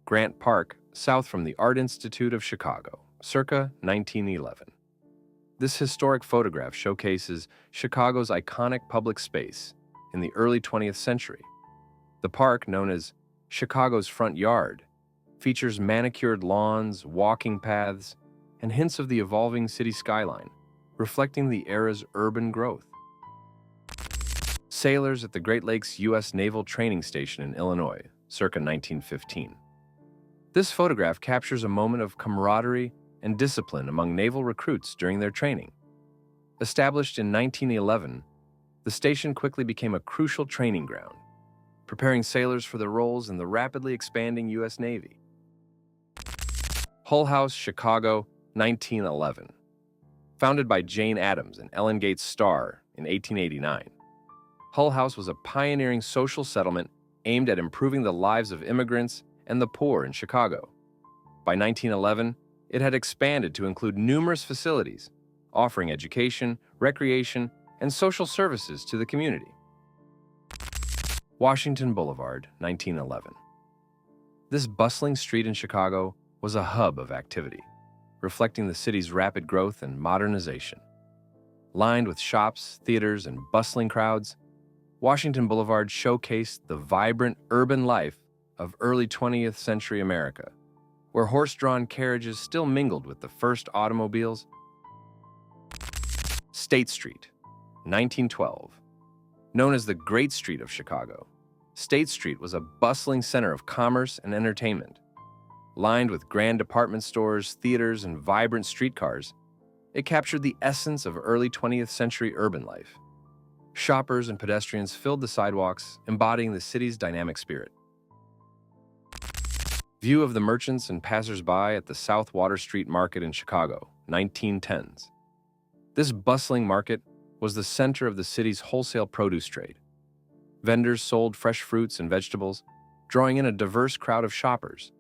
Grant Park, south from the Art Institute of Chicago, circa 1911. This historic photograph showcases Chicago's iconic public space in the early 20th century. The park, known as Chicago's front yard, features manicured lawns, walking paths, and hints of the evolving city skyline, reflecting the era's urban growth. Sailors at the Great Lakes U.S. Naval Training Station in Illinois, circa 1915. This photograph captures a moment of camaraderie and discipline among naval recruits during their training. Established in 1911, the station quickly became a crucial training ground, preparing sailors for their roles in the rapidly expanding U.S. Navy. Hull House, Chicago, 1911. Founded by Jane Addams and Ellen Gates Starr in 1889, Hull House was a pioneering social settlement aimed at improving the lives of immigrants and the poor in Chicago. By 1911, it had expanded to include numerous facilities, offering education, recreation, and social services to the community. Washington Boulevard, 1911. This bustling street in Chicago was a hub of activity, reflecting the city's rapid growth and modernization. Lined with shops, theaters, and bustling crowds, Washington Boulevard showcased the vibrant urban life of early 20th century America, where horse-drawn carriages still mingled with the first automobiles. State Street, 1912. Known as the Great Street of Chicago, State Street was a bustling center of commerce and entertainment. Lined with grand department stores, theaters, and vibrant streetcars, it captured the essence of early 20th century urban life. Shoppers and pedestrians filled the sidewalks, embodying the city's dynamic spirit. View of the merchants and passers-by at the South Water Street Market in Chicago, 1910s. This bustling market was the center of the city's wholesale produce trade. Vendors sold fresh fruits and vegetables, drawing in a diverse crowd of shoppers.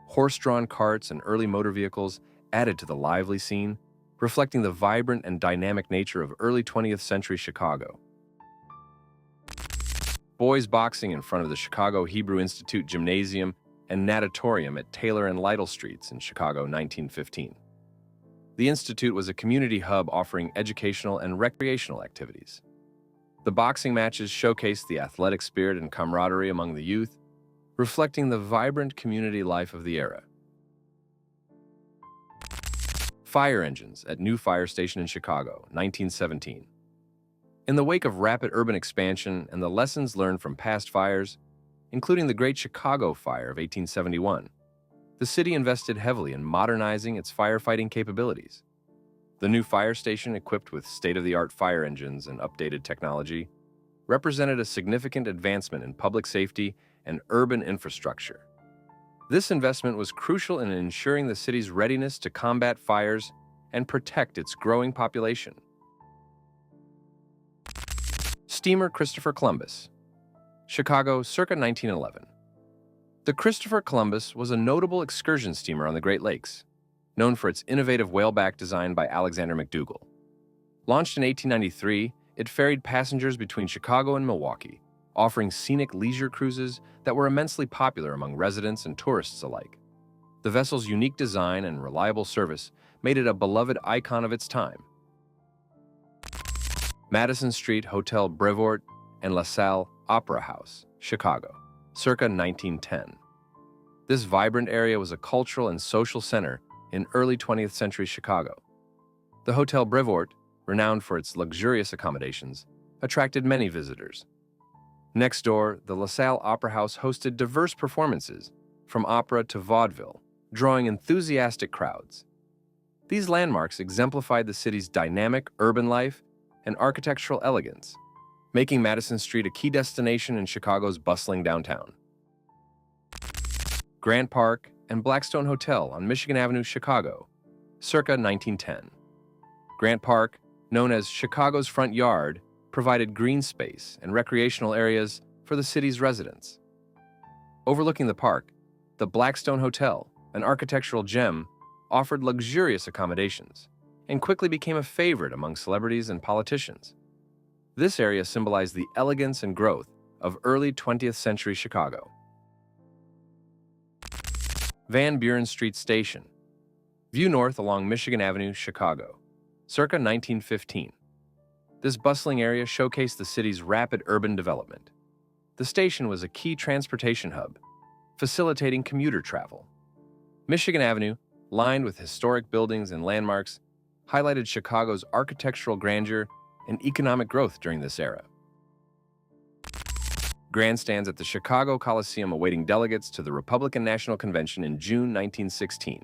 Horse-drawn carts and early motor vehicles added to the lively scene, reflecting the vibrant and dynamic nature of early 20th century Chicago. Boys boxing in front of the Chicago Hebrew Institute Gymnasium and Natatorium at Taylor and Lytle Streets in Chicago, 1915. The institute was a community hub offering educational and recreational activities. The boxing matches showcased the athletic spirit and camaraderie among the youth, reflecting the vibrant community life of the era. Fire engines at New Fire Station in Chicago, 1917. In the wake of rapid urban expansion and the lessons learned from past fires, including the Great Chicago Fire of 1871, the city invested heavily in modernizing its firefighting capabilities. The new fire station, equipped with state-of-the-art fire engines and updated technology, represented a significant advancement in public safety and urban infrastructure. This investment was crucial in ensuring the city's readiness to combat fires and protect its growing population. Steamer Christopher Columbus, Chicago, circa 1911. The Christopher Columbus was a notable excursion steamer on the Great Lakes, known for its innovative whaleback design by Alexander McDougall. Launched in 1893, it ferried passengers between Chicago and Milwaukee, offering scenic leisure cruises that were immensely popular among residents and tourists alike. The vessel's unique design and reliable service made it a beloved icon of its time. Madison Street Hotel Brevoort and LaSalle Opera House, Chicago, circa 1910. This vibrant area was a cultural and social center in early 20th century Chicago. The Hotel Brevoort, renowned for its luxurious accommodations, attracted many visitors. Next door, the LaSalle Opera House hosted diverse performances, from opera to vaudeville, drawing enthusiastic crowds. These landmarks exemplified the city's dynamic urban life and architectural elegance, making Madison Street a key destination in Chicago's bustling downtown. Grant Park and Blackstone Hotel on Michigan Avenue, Chicago, circa 1910. Grant Park, known as Chicago's front yard, provided green space and recreational areas for the city's residents. Overlooking the park, the Blackstone Hotel, an architectural gem, offered luxurious accommodations and quickly became a favorite among celebrities and politicians. This area symbolized the elegance and growth of early 20th century Chicago. Van Buren Street Station. View north along Michigan Avenue, Chicago, circa 1915. This bustling area showcased the city's rapid urban development. The station was a key transportation hub, facilitating commuter travel. Michigan Avenue, lined with historic buildings and landmarks, highlighted Chicago's architectural grandeur and economic growth during this era. Grandstands at the Chicago Coliseum awaiting delegates to the Republican National Convention in June 1916.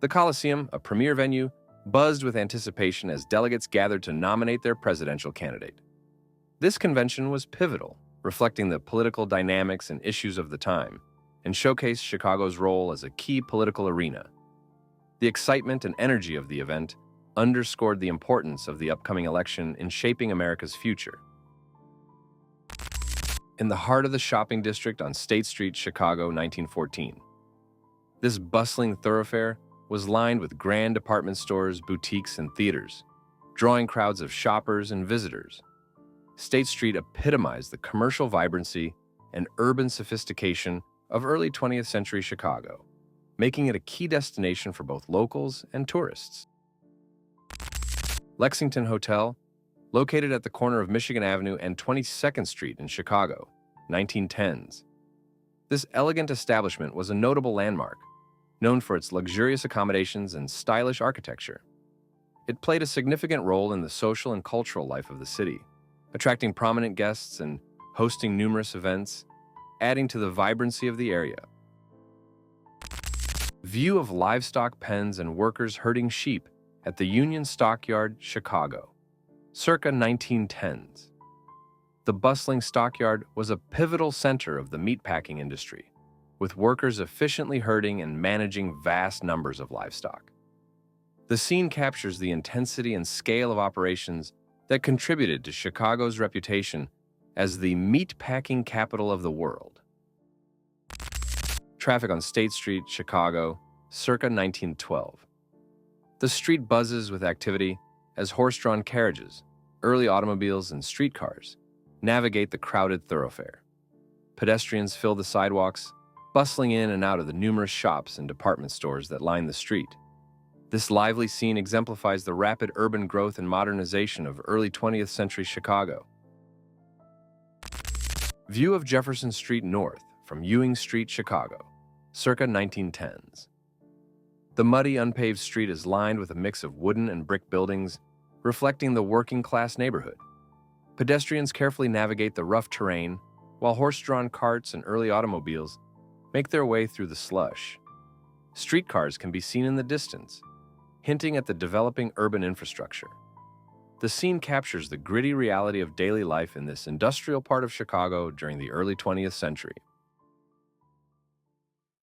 The Coliseum, a premier venue, buzzed with anticipation as delegates gathered to nominate their presidential candidate. This convention was pivotal, reflecting the political dynamics and issues of the time, and showcased Chicago's role as a key political arena. The excitement and energy of the event underscored the importance of the upcoming election in shaping America's future. In the heart of the shopping district on State Street, Chicago, 1914. This bustling thoroughfare was lined with grand department stores, boutiques, and theaters, drawing crowds of shoppers and visitors. State Street epitomized the commercial vibrancy and urban sophistication of early 20th century Chicago, making it a key destination for both locals and tourists. Lexington Hotel, located at the corner of Michigan Avenue and 22nd Street in Chicago, 1910s. This elegant establishment was a notable landmark, known for its luxurious accommodations and stylish architecture. It played a significant role in the social and cultural life of the city, attracting prominent guests and hosting numerous events, adding to the vibrancy of the area. View of livestock pens and workers herding sheep at the Union Stockyard, Chicago, circa 1910s. The bustling stockyard was a pivotal center of the meatpacking industry, with workers efficiently herding and managing vast numbers of livestock. The scene captures the intensity and scale of operations that contributed to Chicago's reputation as the meatpacking capital of the world. Traffic on State Street, Chicago, circa 1912. The street buzzes with activity as horse-drawn carriages, early automobiles, and streetcars navigate the crowded thoroughfare. Pedestrians fill the sidewalks, bustling in and out of the numerous shops and department stores that line the street. This lively scene exemplifies the rapid urban growth and modernization of early 20th century Chicago. View of Jefferson Street North from Ewing Street, Chicago, circa 1910s. The muddy, unpaved street is lined with a mix of wooden and brick buildings, reflecting the working-class neighborhood. Pedestrians carefully navigate the rough terrain, while horse-drawn carts and early automobiles make their way through the slush. Streetcars can be seen in the distance, hinting at the developing urban infrastructure. The scene captures the gritty reality of daily life in this industrial part of Chicago during the early 20th century.